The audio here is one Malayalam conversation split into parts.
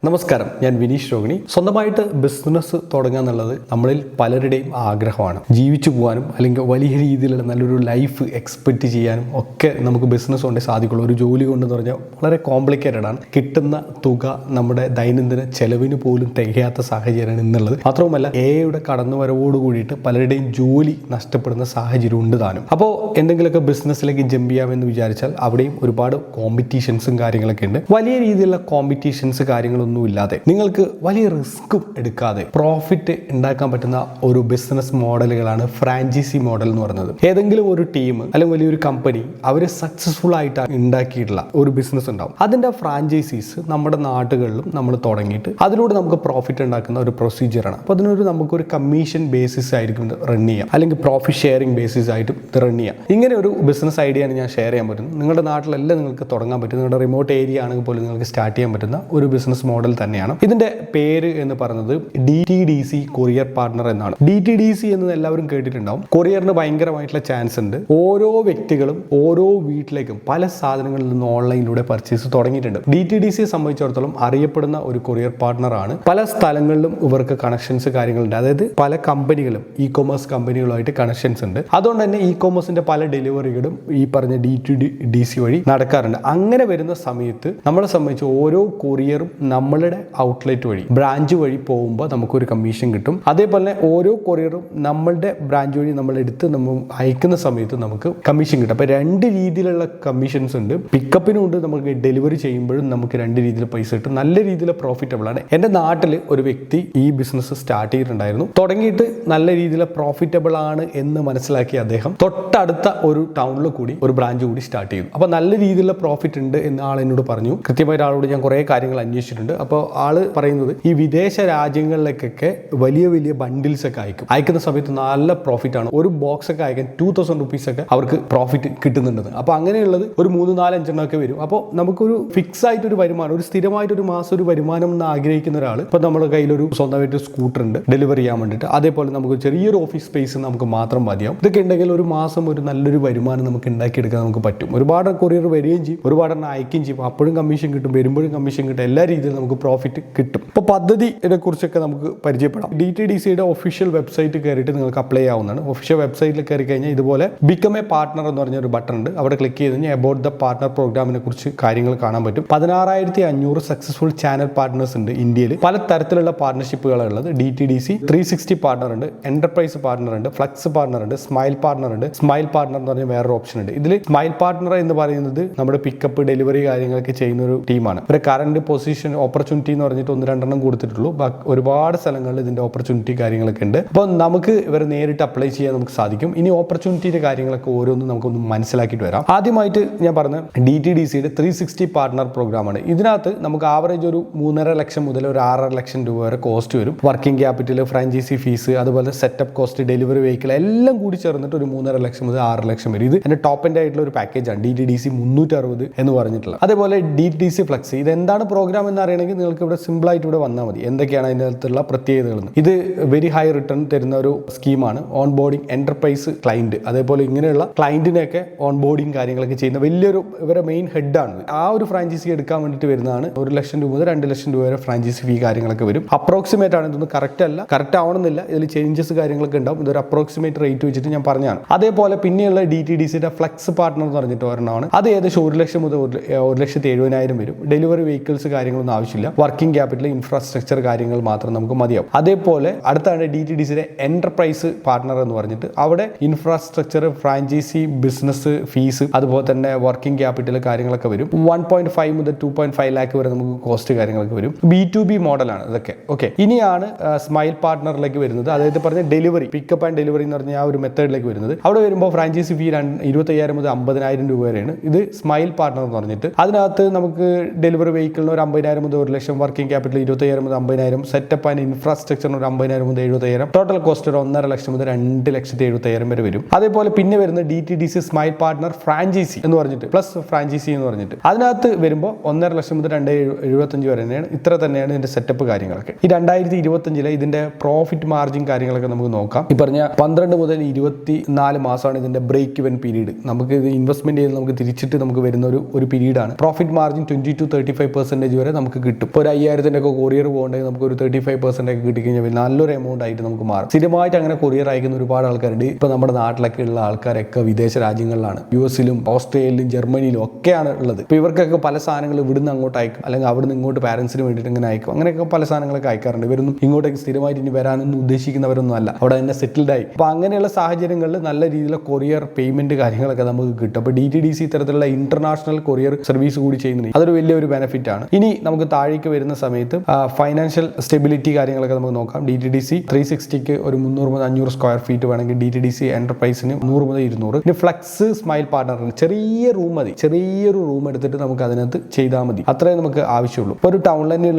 നമസ്കാരം, ഞാൻ വിനീഷ് രോഹിണി. സ്വന്തമായിട്ട് ബിസിനസ് തുടങ്ങുക എന്നുള്ളത് നമ്മളിൽ പലരുടെയും ആഗ്രഹമാണ്. ജീവിച്ചു പോകാനും അല്ലെങ്കിൽ വലിയ രീതിയിലുള്ള നല്ലൊരു ലൈഫ് എക്സ്പെക്റ്റ് ചെയ്യാനും ഒക്കെ നമുക്ക് ബിസിനസ് കൊണ്ടേ സാധിക്കുള്ളൂ. ഒരു ജോലി കൊണ്ടെന്ന് പറഞ്ഞാൽ വളരെ കോംപ്ലിക്കേറ്റഡ് ആണ്. കിട്ടുന്ന തുക നമ്മുടെ ദൈനംദിന ചെലവിന് പോലും തികയാത്ത സാഹചര്യമാണ് ഇന്നുള്ളത്. മാത്രവുമല്ല എയുടെ കടന്നുവരവോട് കൂടിയിട്ട് പലരുടെയും ജോലി നഷ്ടപ്പെടുന്ന സാഹചര്യം ഉണ്ട് താനും. അപ്പോൾ എന്തെങ്കിലുമൊക്കെ ബിസിനസ്സിലേക്ക് ജമ്പ് ചെയ്യാമെന്ന് വിചാരിച്ചാൽ അവിടെയും ഒരുപാട് കോമ്പറ്റീഷൻസും കാര്യങ്ങളൊക്കെ ഉണ്ട്. വലിയ രീതിയിലുള്ള കോമ്പറ്റീഷൻസ് കാര്യങ്ങളൊന്നും ഇല്ലാതെ നിങ്ങൾക്ക് വലിയ റിസ്ക്കും എടുക്കാതെ പ്രോഫിറ്റ് ഉണ്ടാക്കാൻ പറ്റുന്ന ഒരു ബിസിനസ് മോഡലുകളാണ് ഫ്രാഞ്ചൈസി മോഡൽ എന്ന് പറയുന്നത്. ഏതെങ്കിലും ഒരു ടീം അല്ലെങ്കിൽ വലിയൊരു കമ്പനി അവർ സക്സസ്ഫുൾ ആയിട്ട് ഉണ്ടാക്കിയിട്ടുള്ള ഒരു ബിസിനസ് ഉണ്ടാവും. അതിന്റെ ഫ്രാഞ്ചൈസീസ് നമ്മുടെ നാടുകളിലും നമ്മൾ തുടങ്ങിയിട്ട് അതിലൂടെ നമുക്ക് പ്രോഫിറ്റ് ഉണ്ടാക്കുന്ന ഒരു പ്രൊസീജിയറാണ്. അപ്പോൾ അതിനൊരു നമുക്കൊരു കമ്മീഷൻ ബേസിസ് ആയിരിക്കും റൺ ചെയ്യാം, അല്ലെങ്കിൽ പ്രോഫിറ്റ് ഷെയറിംഗ് ബേസിസ് ആയിട്ട് റൺ ചെയ്യാം. ഇങ്ങനെ ഒരു ബിസിനസ് ഐഡിയയാണ് ഞാൻ ഷെയർ ചെയ്യാൻ പറ്റുന്നത്. നിങ്ങളുടെ നാട്ടിലെല്ലാം നിങ്ങൾക്ക് തുടങ്ങാൻ പറ്റും. നിങ്ങളുടെ റിമോട്ട് ഏരിയ ആണെങ്കിൽ പോലും നിങ്ങൾക്ക് സ്റ്റാർട്ട് ചെയ്യാൻ പറ്റുന്ന ഒരു ബിസിനസ് മോഡൽ തന്നെയാണ്. ഇതിന്റെ പേര് എന്ന് പറയുന്നത് DTDC കൊറിയർ പാർട്ണർ എന്നാണ്. DTDC എന്ന് എല്ലാവരും കേട്ടിട്ടുണ്ടാവും. കൊറിയറിന് ഭയങ്കരമായിട്ടുള്ള ചാൻസ് ഉണ്ട്. ഓരോ വ്യക്തികളും ഓരോ വീട്ടിലേക്കും പല സാധനങ്ങളിൽ നിന്ന് ഓൺലൈനിലൂടെ പർച്ചേസ് തുടങ്ങിയിട്ടുണ്ട്. DTDCയെ സംബന്ധിച്ചിടത്തോളം അറിയപ്പെടുന്ന ഒരു കൊറിയർ പാർട്ണർ ആണ്. പല സ്ഥലങ്ങളിലും ഇവർക്ക് കണക്ഷൻസ് കാര്യങ്ങളുണ്ട്. അതായത് പല കമ്പനികളും ഇ-കൊമേഴ്സ് കമ്പനികളുമായിട്ട് കണക്ഷൻസ് ഉണ്ട്. അതുകൊണ്ട് തന്നെ ഇ-കൊമേഴ്സിന്റെ പല ഡെലിവറികളും ഈ പറഞ്ഞ DTDC വഴി നടക്കാറുണ്ട്. അങ്ങനെ വരുന്ന സമയത്ത് നമ്മളെ സംബന്ധിച്ച് ഓരോ കൊറിയറും നമ്മളുടെ ഔട്ട്ലെറ്റ് വഴി ബ്രാഞ്ച് വഴി പോകുമ്പോൾ നമുക്കൊരു കമ്മീഷൻ കിട്ടും. അതേപോലെ ഓരോ കൊറിയറും നമ്മളുടെ ബ്രാഞ്ച് വഴി നമ്മളെടുത്ത് നമ്മൾ അയക്കുന്ന സമയത്ത് നമുക്ക് കമ്മീഷൻ കിട്ടും. അപ്പോൾ രണ്ട് രീതിയിലുള്ള കമ്മീഷൻസ് ഉണ്ട്. പിക്കപ്പിനും ഉണ്ട്, നമുക്ക് ഡെലിവറി ചെയ്യുമ്പോഴും നമുക്ക് രണ്ട് രീതിയിൽ പൈസ കിട്ടും. നല്ല രീതിയിൽ പ്രോഫിറ്റബിൾ ആണ്. എൻ്റെ നാട്ടിൽ ഒരു വ്യക്തി ഈ ബിസിനസ് സ്റ്റാർട്ട് ചെയ്തിട്ടുണ്ടായിരുന്നു. തുടങ്ങിയിട്ട് നല്ല രീതിയിൽ പ്രോഫിറ്റബിൾ ആണ് എന്ന് മനസ്സിലാക്കി അദ്ദേഹം തൊട്ടടുത്ത ഒരു ടൗണിൽ കൂടി ഒരു ബ്രാഞ്ച് കൂടി സ്റ്റാർട്ട് ചെയ്തു. അപ്പോൾ നല്ല രീതിയിലുള്ള പ്രോഫിറ്റ് ഉണ്ട് എന്ന് ആൾ എന്നോട് പറഞ്ഞു. കൃത്യമായിട്ട് ആളോട് ഞാൻ കുറേ കാര്യങ്ങൾ അന്വേഷിച്ചിട്ടുണ്ട്. അപ്പോൾ ആള് പറയുന്നത് ഈ വിദേശ രാജ്യങ്ങളിലേക്കൊക്കെ വലിയ വലിയ ബണ്ടിൽസ് ഒക്കെ അയക്കുന്ന സമയത്ത് നല്ല പ്രോഫിറ്റ് ആണ്. ഒരു ബോക്സ് ഒക്കെ അയക്കാൻ 2000 റുപ്പീസ് ഒക്കെ അവർക്ക് പ്രോഫിറ്റ് കിട്ടുന്നുണ്ടെന്ന്. അപ്പോൾ അങ്ങനെയുള്ളത് ഒരു 3-4-5 എണ്ണം ഒക്കെ വരും. അപ്പോൾ നമുക്കൊരു ഫിക്സ് ആയിട്ടൊരു വരുമാനം, ഒരു സ്ഥിരമായിട്ടൊരു മാസം ഒരു വരുമാനം എന്ന് ആഗ്രഹിക്കുന്ന ഒരാൾ, ഇപ്പോൾ നമ്മുടെ കയ്യിലൊരു സ്വന്തമായിട്ട് സ്കൂട്ടർ ഉണ്ട് ഡെലിവറി ചെയ്യാൻ വേണ്ടിയിട്ട്. അതേപോലെ നമുക്ക് ചെറിയൊരു ഓഫീസ് സ്പേസ് നമുക്ക് മാത്രം മതിയാവും. ഇതൊക്കെ ഉണ്ടെങ്കിൽ ഒരു മാസം ഒരു നല്ലൊരു വരുമാനം നമുക്ക് ഉണ്ടാക്കിയെടുക്കാൻ നമുക്ക് പറ്റും. ഒരുപാട് കൊറിയർ വരികയും ചെയ്യും, ഒരുപാട് എണ്ണം അയക്കുകയും ചെയ്യും. അപ്പോഴും കമ്മീഷൻ കിട്ടും, വരുമ്പോഴും കമ്മീഷൻ കിട്ടും. എല്ലാ രീതിയിലും നമുക്ക് പ്രോഫിറ്റ് കിട്ടും. ഇപ്പോൾ പദ്ധതിയെ കുറിച്ചൊക്കെ നമുക്ക് പരിചയപ്പെടാം. DTDCയുടെ ഒഫീഷ്യൽ വെബ്സൈറ്റ് കയറിയിട്ട് നിങ്ങൾക്ക് അപ്ലൈ ആവുന്നതാണ്. ഒഫീഷ്യൽ വെബ്സൈറ്റിൽ കയറി കഴിഞ്ഞാൽ ഇതുപോലെ ബിക്കം എ പാർട്ണർ എന്ന് പറഞ്ഞ ഒരു ബട്ടൺ ഉണ്ട്. അവിടെ ക്ലിക്ക് ചെയ്ത് കഴിഞ്ഞാൽ അബൌട്ട് ദ പാർട്ണർ പ്രോഗ്രാമിനെ കുറിച്ച് കാര്യങ്ങൾ കാണാൻ പറ്റും. 16,500 സക്സസ്ഫുൾ ചാനൽ പാർട്ട്നേഴ്സ് ഉണ്ട് ഇന്ത്യയിൽ. പല തരത്തിലുള്ള പാർട്ണർഷിപ്പുകളാണ് ഉള്ളത്. DTDC 360 പാർട്ണർ ഉണ്ട്, എന്റർപ്രൈസ് പാർട്ണർ ഉണ്ട്, ഫ്ലക്സ് പാർട്ണർ ഉണ്ട്, സ്മൈൽ പാർട്ണർ ഉണ്ട്. സ്മൈൽ പാർട്ണർ എന്ന് പറഞ്ഞാൽ വേറൊരു ഓപ്ഷൻ ഉണ്ട്. ഇതിൽ സ്മൈൽ പാർട്ണർ എന്ന് പറയുന്നത് നമ്മുടെ പിക്കപ്പ് ഡെലിവറി കാര്യങ്ങളൊക്കെ ചെയ്യുന്ന ഒരു ടീമാണ്. ഒരു കറന്റ് പൊസിഷൻ ഓപ്പർച്യൂണിറ്റി എന്ന് പറഞ്ഞിട്ട് 1-2 കൊടുത്തിട്ടുള്ളൂ. ഒരുപാട് സ്ഥലങ്ങളിൽ ഇതിന്റെ ഓപ്പർച്യൂണിറ്റി കാര്യങ്ങളൊക്കെ ഉണ്ട്. അപ്പോൾ നമുക്ക് ഇവരെ നേരിട്ട് അപ്ലൈ ചെയ്യാൻ നമുക്ക് സാധിക്കും. ഇനി ഓപ്പർച്യൂണിറ്റിയുടെ കാര്യങ്ങളൊക്കെ ഓരോന്നും നമുക്കൊന്ന് മനസ്സിലാക്കിയിട്ട് വരാം. ആദ്യമായിട്ട് ഞാൻ പറഞ്ഞ DTDCയുടെ 360 പാർട്ണർ പ്രോഗ്രാമാണ്. ഇതിനകത്ത് നമുക്ക് ആവറേജ് ഒരു 3.5 ലക്ഷം മുതൽ ഒരു 6.5 ലക്ഷം രൂപ വരെ കോസ്റ്റ് വരും. വർക്കിംഗ് ക്യാപിറ്റൽ, ഫ്രാഞ്ചൈസി ഫീസ്, അതുപോലെ സെറ്റപ്പ് കോസ്റ്റ്, ഡെലിവറി വെഹിക്കിൾ എല്ലാം കൂടി ചേർന്നിട്ട് ഒരു 3.5 ലക്ഷം മുതൽ 6 ലക്ഷം വരും. ഇത് എൻ്റെ ടോപ്പ് എൻഡ് ആയിട്ടുള്ള ഒരു പാക്കേജാണ് DTDC 360 എന്ന് പറഞ്ഞിട്ടുള്ളത്. അതേപോലെ DTDC ഫ്ലക്സ്, ഇതെന്താണ് പ്രോഗ്രാം എന്ന് അറിയണമെങ്കിൽ നിങ്ങൾക്ക് ഇവിടെ സിമ്പിൾ ആയിട്ട് ഇവിടെ വന്നാൽ മതി. എന്തൊക്കെയാണ് അതിൻ്റെ അകത്തുള്ള പ്രത്യേകതകൾ? ഇത് വെരി ഹൈ റിട്ടേൺ തരുന്ന ഒരു സ്കീമാണ്. ഓൺ ബോർഡിംഗ് എന്റർപ്രൈസ് ക്ലയന്റ്, അതേപോലെ ഇങ്ങനെയുള്ള ക്ലയന്റിനെയൊക്കെ ഓൺ ബോർഡിംഗ് കാര്യങ്ങളൊക്കെ ചെയ്യുന്ന വലിയൊരു ഇവരെ മെയിൻ ഹെഡാണ്. ആ ഒരു ഫ്രാഞ്ചൈസി എടുക്കാൻ വേണ്ടിയിട്ട് വരുന്നതാണ്. 1 ലക്ഷം രൂപ മുതൽ 2 ലക്ഷം രൂപ വരെ ഫ്രാഞ്ചൈസി ഫീ കാര്യങ്ങളൊക്കെ വരും. അപ്രോക്സിമേറ്റ് ആണ്, ഇതൊന്നും കറക്റ്റ് അല്ല, കറക്റ്റ് ആവണമെന്നില്ല, ഇതിൽ ചേഞ്ചസ് കാര്യങ്ങളൊക്കെ ഉണ്ടാവും. ഇതൊരു അപ്രോക്സിമേറ്റ് റേറ്റ് വെച്ചിട്ട് ഞാൻ പറഞ്ഞതാണ്. അതേപോലെ പിന്നെയുള്ള DTDCയുടെ ഫ്ലക്സ് പാർട്ണർ എന്ന് പറഞ്ഞിട്ട് ഒരെണ്ണമാണ്. അത് ഏകദേശം 1 ലക്ഷം മുതൽ 1,70,000 വരും. ഡെലിവറി വെഹിക്കിൾസ് കാര്യങ്ങളൊന്നും ആവശ്യമില്ല. വർക്കിംഗ് ക്യാപിറ്റൽ, ഇൻഫ്രാസ്ട്രക്ചർ കാര്യങ്ങൾ മാത്രം നമുക്ക് മതിയാവും. അതേപോലെ അടുത്താണ് DTDCയുടെ എന്റർപ്രൈസ് പാർട്ണർ എന്ന് പറഞ്ഞിട്ട്. അവിടെ ഇൻഫ്രാസ്ട്രക്ചർ, ഫ്രാഞ്ചൈസി ബിസിനസ് ഫീസ്, അതുപോലെ തന്നെ വർക്കിംഗ് ക്യാപിറ്റൽ കാര്യങ്ങളൊക്കെ വരും. 1.5 മുതൽ 2.5 ലാക്ക് വരെ നമുക്ക് കോസ്റ്റ് കാര്യങ്ങളൊക്കെ വരും. B2B മോഡലാണ് ഇതൊക്കെ. ഓക്കെ, ഇനിയാണ് സ്മൈൽ പാർട്ണറിലേക്ക് വരുന്നത്. അതായത് പറഞ്ഞ ഡെലിവറി, പിക്കപ്പ് ആൻഡ് ഡെലിവറി എന്ന് പറഞ്ഞ ആ ഒരു മെത്തേഡിലേക്ക് വരുന്നത്. അവിടെ വരുമ്പോൾ ഫ്രാഞ്ചൈസി ഫീ 25,000 മുതൽ 50,000 രൂപ വരെയാണ്. ഇത് സ്മൈൽ പാർട്ണർ എന്ന് പറഞ്ഞിട്ട്. അതിനകത്ത് നമുക്ക് ഡെലിവറി വെഹിക്കിളിന് ഒരു 50,000 മുതൽ 1 ലക്ഷം, വർക്കിംഗ് ക്യാപിറ്റൽ 25,000 മുതൽ 50,000, സെറ്റപ്പ് ആൻഡ് ഇൻഫ്രാസ്ട്രക്ചറിന് ഒരു 50,000 മുതൽ 70,000, ടോട്ടൽ കോസ്റ്റ് ഒരു 1.5 ലക്ഷം മുതൽ 2,70,000 വരെ വരും. അതേപോലെ പിന്നെ വരുന്ന DTDC സ്മൈൽ പാർട്ണർ ഫ്രാഞ്ചൈസി എന്ന് പറഞ്ഞിട്ട്, പ്ലസ് ഫ്രാഞ്ചൈസി എന്ന് പറഞ്ഞിട്ട്. അതിനകത്ത് വരുമ്പോൾ 1.5 ലക്ഷം മുതൽ 2,75 വരെ തന്നെയാണ്. ഇത്ര തന്നെയാണ് ഇതിന്റെ സെറ്റപ്പ് കാര്യങ്ങളൊക്കെ. ഈ 2025 ഇതിന്റെ പ്രോഫിറ്റ് മാർജിൻ കാര്യങ്ങളൊക്കെ നമുക്ക് നോക്കാം. ഈ പറഞ്ഞ 12 മുതൽ 24 മാസമാണ് ഇതിന്റെ ബ്രേക്ക് ഇവൻ പീരീഡ്. നമുക്ക് ഇൻവെസ്റ്റ്മെന്റ് ചെയ്ത് നമുക്ക് തിരിച്ചിട്ട് നമുക്ക് വരുന്ന ഒരു പീരീഡാണ്. പ്രോഫിറ്റ് മാർജിൻ 20-35% വരെ നമുക്ക് കിട്ടും. ഇപ്പോൾ ഒരു 5,000 ഒക്കെ കൊറിയർ പോകണമെങ്കിൽ നമുക്ക് ഒരു 35% ഒക്കെ കിട്ടിക്കഴിഞ്ഞാൽ നല്ലൊരു എമൗണ്ട് ആയിട്ട് നമുക്ക് മാറും. സ്ഥിരമായിട്ട് അങ്ങനെ കൊറിയർ അയക്കുന്ന ഒരുപാട് ആൾക്കാരുണ്ട്. ഇപ്പോൾ നമ്മുടെ നാട്ടിലൊക്കെ ഉള്ള ആൾക്കാരൊക്കെ വിദേശ രാജ്യങ്ങളിലാണ്, US-ലും ഓസ്ട്രേലിയയിലും ജർമ്മനിയിലും ഒക്കെയാണ് ഉള്ളത്. ഇപ്പോൾ ഇവർക്കൊക്കെ പല സാധനങ്ങൾ ഇവിടുന്ന് അങ്ങോട്ട് അയക്കും, അല്ലെങ്കിൽ അവിടുന്ന് ഇങ്ങോട്ട് പാരൻസിന് വേണ്ടിയിട്ട് ഇങ്ങനെ അയക്കും. അങ്ങനെയൊക്കെ പല സാധനങ്ങളൊക്കെ അയക്കാറുണ്ട്. ഇവരൊന്നും ഇങ്ങോട്ടേക്ക് സ്ഥിരമായിട്ട് ഇനി വരാനൊന്നും ഉദ്ദേശിക്കുന്നവരൊന്നും അല്ല, അവിടെ തന്നെ സെറ്റിൽഡ് ആയി. അപ്പോൾ അങ്ങനെയുള്ള സാഹചര്യങ്ങളിൽ നല്ല രീതിയിലുള്ള കൊറിയർ പേയ്മെന്റ് കാര്യങ്ങളൊക്കെ നമുക്ക് കിട്ടും. അപ്പോൾ DTDC ഇത്തരത്തിലുള്ള ഇന്റർനാഷണൽ കൊറിയർ സർവീസ് കൂടി ചെയ്യുന്നുണ്ട്. അതൊരു വലിയൊരു ബെനിഫിറ്റ് ആണ്. ഇനി നമുക്ക് താഴേക്ക് വരുന്ന സമയത്ത് ഫൈനാൻഷ്യൽ സ്റ്റെബിലിറ്റി കാര്യങ്ങളൊക്കെ നമുക്ക് നോക്കാം. DTDC 360ക്ക് ഒരു 300 മുതൽ 500 സ്ക്വയർ ഫീറ്റ് വേണമെങ്കിൽ DTDC എന്റർപ്രൈസിന് 100 മുതൽ 200. ഇനി ഫ്ലെക്സ് സ്മൈൽ പാർട്ണറിന് ചെറിയ റൂം മതി, ചെറിയൊരു റൂം എടുത്തിട്ട് നമുക്ക് അതിനകത്ത് ചെയ്താൽ മതി. അത്രേ നമുക്ക് ആവശ്യമുള്ളൂ. ഇപ്പോൾ ഒരു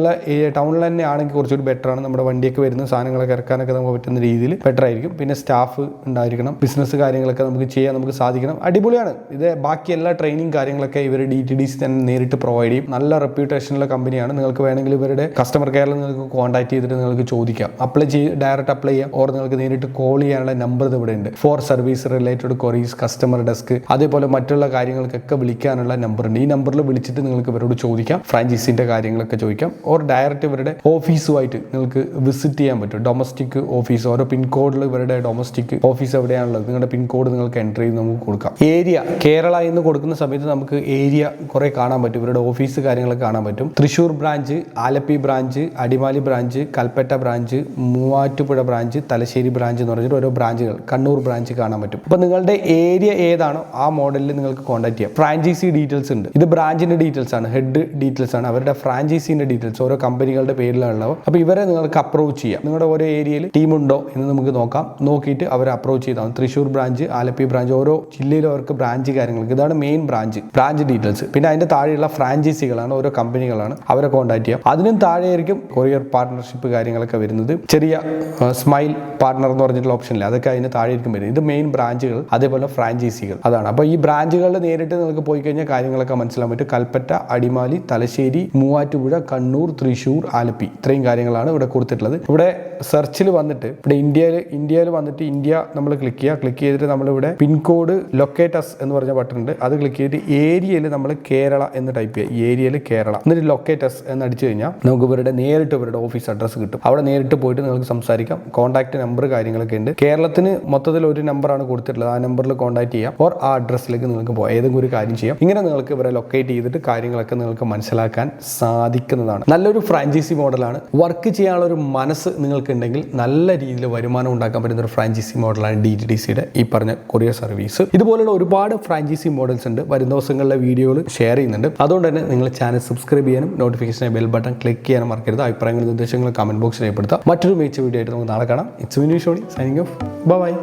ടൗണിൽ തന്നെ ആണെങ്കിൽ കുറച്ചുകൂടി ബെറ്റർ ആണ്. നമ്മുടെ വണ്ടിയൊക്കെ വരുന്ന സാധനങ്ങളൊക്കെ ഇറക്കാനൊക്കെ നമുക്ക് പറ്റുന്ന രീതിയിൽ ബെറ്റർ ആയിരിക്കും. പിന്നെ സ്റ്റാഫ് ഉണ്ടായിരിക്കണം, ബിസിനസ് കാര്യങ്ങളൊക്കെ നമുക്ക് ചെയ്യാൻ നമുക്ക് സാധിക്കണം. അടിപൊളിയാണ് ഇത്. ബാക്കി എല്ലാ ട്രെയിനിങ് കാര്യങ്ങളൊക്കെ ഇവർ DTDC തന്നെ നേരിട്ട് പ്രൊവൈഡ് ചെയ്യും. നല്ല റെപ്യൂട്ടേഷനുള്ള കമ്പനിയാണ്. നിങ്ങൾക്ക് വേണമെങ്കിൽ ഇവരുടെ കസ്റ്റമർ കെയറിൽ നിങ്ങൾക്ക് കോൺടാക്ട് ചെയ്തിട്ട് നിങ്ങൾക്ക് ചോദിക്കാം, ഡയറക്റ്റ് അപ്ലൈ ചെയ്യാം. ഓർ നിങ്ങൾക്ക് നേരിട്ട് കോൾ ചെയ്യാനുള്ള നമ്പർ ഇവിടെ ഉണ്ട്. For service related queries, customer desk, അതേപോലെ മറ്റുള്ള കാര്യങ്ങൾക്കൊക്കെ വിളിക്കാനുള്ള നമ്പർ ഉണ്ട്. ഈ നമ്പറിൽ വിളിച്ചിട്ട് നിങ്ങൾക്ക് ഇവരോട് ചോദിക്കാം, ഫ്രാഞ്ചൈസിന്റെ കാര്യങ്ങളൊക്കെ ചോദിക്കാം. ഓർ ഡയറക്റ്റ് ഇവരുടെ ഓഫീസുമായിട്ട് നിങ്ങൾക്ക് വിസിറ്റ് ചെയ്യാൻ പറ്റും. ഡൊമസ്റ്റിക് ഓഫീസ്, ഓരോ പിൻകോഡിൽ ഇവരുടെ ഡൊമസ്റ്റിക് ഓഫീസ് എവിടെയാണുള്ളത്, നിങ്ങളുടെ പിൻകോഡ് നിങ്ങൾക്ക് എൻ്റർ ചെയ്ത് നമുക്ക് കൊടുക്കാം. ഏരിയ കേരള എന്ന് കൊടുക്കുന്ന സമയത്ത് നമുക്ക് ഏരിയ കുറെ കാണാൻ പറ്റും, ഇവരുടെ ഓഫീസ് കാര്യങ്ങളൊക്കെ കാണാൻ പറ്റും. Thrissur branch, Alleppey branch, Adimali branch, Kalpetta branch, Muvattupuzha branch, Thalassery branch എന്ന് പറഞ്ഞിട്ട് ഓരോ ബ്രാഞ്ചുകൾ, കണ്ണൂർ ബ്രാഞ്ച് കാണാൻ പറ്റും. അപ്പോൾ നിങ്ങളുടെ ഏരിയ ഏതാണോ ആ മോഡലിൽ നിങ്ങൾക്ക് കോൺടാക്ട് ചെയ്യാം. ഫ്രാഞ്ചൈസി ഡീറ്റെയിൽസ് ഉണ്ട്. ഇത് ബ്രാഞ്ചിന്റെ ഡീറ്റെയിൽസ് ആണ്, ഹെഡ് ഡീറ്റെയിൽസ് ആണ്, അവരുടെ ഫ്രാഞ്ചൈസിന്റെ ഡീറ്റെയിൽസ് ഓരോ കമ്പനികളുടെ പേരിലുള്ളവ. അപ്പോൾ ഇവരെ നിങ്ങൾക്ക് അപ്രോച്ച് ചെയ്യാം. നിങ്ങളുടെ ഓരോ ഏരിയയിൽ ടീമുണ്ടോ എന്ന് നമുക്ക് നോക്കാം. നോക്കിയിട്ട് അവരെ അപ്രോച്ച് ചെയ്താൽ തൃശ്ശൂർ ബ്രാഞ്ച്, ആലപ്പി ബ്രാഞ്ച്, ഓരോ ജില്ലയിലും അവർക്ക് ബ്രാഞ്ച് കാര്യങ്ങൾക്ക് ഇതാണ് മെയിൻ ബ്രാഞ്ച് ഡീറ്റെയിൽസ്. പിന്നെ അതിന്റെ താഴെയുള്ള ഫ്രാഞ്ചൈസികളാണ്, ഓരോ കമ്പനികളാണ്, അവരെ കോൺടാക്ട് ചെയ്യാം. അതിനും താഴെയായിരിക്കും കൊറിയർ പാർട്ണർഷിപ്പ് കാര്യങ്ങളൊക്കെ വരുന്നത്. ചെറിയ സ്മൈൽ പാർട്ണർ എന്ന് പറഞ്ഞിട്ടുള്ള ഓപ്ഷനില്ല, അതൊക്കെ അതിന് താഴെയായിരിക്കും വരുന്നത്. ഇത് മെയിൻ ബ്രാഞ്ചുകൾ, അതേപോലെ ഫ്രാഞ്ചൈസികൾ അതാണ്. അപ്പോൾ ഈ ബ്രാഞ്ചുകളിൽ നേരിട്ട് നിങ്ങൾക്ക് പോയി കഴിഞ്ഞാൽ കാര്യങ്ങളൊക്കെ മനസ്സിലാൻ പറ്റും. കൽപ്പറ്റ, അടിമാലി, തലശ്ശേരി, മൂവാറ്റുപുഴ, കണ്ണൂർ, തൃശ്ശൂർ, ആലപ്പി, ഇത്രയും കാര്യങ്ങളാണ് ഇവിടെ കൊടുത്തിട്ടുള്ളത്. ഇവിടെ സെർച്ചിൽ വന്നിട്ട് ഇവിടെ ഇന്ത്യയിൽ വന്നിട്ട് ഇന്ത്യ നമ്മൾ ക്ലിക്ക് ചെയ്തിട്ട് നമ്മളിവിടെ പിൻകോഡ് ലൊക്കേറ്റസ് എന്ന് പറഞ്ഞ ബട്ടൺ ഉണ്ട്, അത് ക്ലിക്ക് ചെയ്തിട്ട് ഏരിയയിൽ നമ്മൾ കേരള എന്ന് ടൈപ്പ് ചെയ്യുക. ഏരിയയിൽ കേരള എന്നിട്ട് ലൊക്കേറ്റസ് എന്ന് അടിച്ചു കഴിഞ്ഞാൽ നമുക്ക് നേരിട്ട് ഇവരുടെ ഓഫീസ് അഡ്രസ്സ് കിട്ടും. അവിടെ നേരിട്ട് പോയിട്ട് നിങ്ങൾക്ക് സംസാരിക്കാം. കോൺടാക്ട് നമ്പർ കാര്യങ്ങളൊക്കെ ഉണ്ട്. കേരളത്തിന് മൊത്തത്തിൽ ഒരു നമ്പറാണ് കൊടുത്തിട്ടുള്ളത്, ആ നമ്പറിൽ കോൺടാക്ട് ചെയ്യാം. ഓർ ആ അഡ്രസ്സിലേക്ക് നിങ്ങൾക്ക് പോകാം, ഏതെങ്കിലും ഒരു കാര്യം ചെയ്യാം. ഇങ്ങനെ നിങ്ങൾക്ക് ഇവരെ ലൊക്കേറ്റ് ചെയ്തിട്ട് കാര്യങ്ങളൊക്കെ നിങ്ങൾക്ക് മനസ്സിലാക്കാൻ സാധിക്കുന്നതാണ്. നല്ലൊരു ഫ്രാഞ്ചൈസി മോഡലാണ്. വർക്ക് ചെയ്യാനുള്ള ഒരു മനസ്സ് നിങ്ങൾക്ക് ഉണ്ടെങ്കിൽ നല്ല രീതിയിൽ വരുമാനം ഉണ്ടാക്കാൻ പറ്റുന്ന ഒരു ഫ്രാഞ്ചൈസി മോഡലാണ് DTDCയുടെ ഈ പറഞ്ഞ കൊറിയർ സർവീസ്. ഇതുപോലുള്ള ഒരുപാട് ഫ്രാഞ്ചൈസി മോഡൽസ് ഉണ്ട്. വരും ദിവസങ്ങളിലെ വീഡിയോകൾ ഷെയർ ചെയ്യുന്നുണ്ട്. അതുകൊണ്ട് തന്നെ നിങ്ങൾ ചാനൽ സബ്സ്ക്രൈബ് ചെയ്യാനും നോട്ടിഫിക്കേഷൻ ബെൽ ബട്ടൺ ക്ലിക്ക് ചെയ്യാനും മറക്കരുത്. അഭിപ്രായങ്ങളും നിർദ്ദേശങ്ങളും കമന്റ് ബോക്സിൽ രേഖപ്പെടുത്താം. മറ്റൊരു മികച്ച വീഡിയോ ആയിട്ട് നമുക്ക് നാളെ കാണാം. It's me Shoni signing off. By.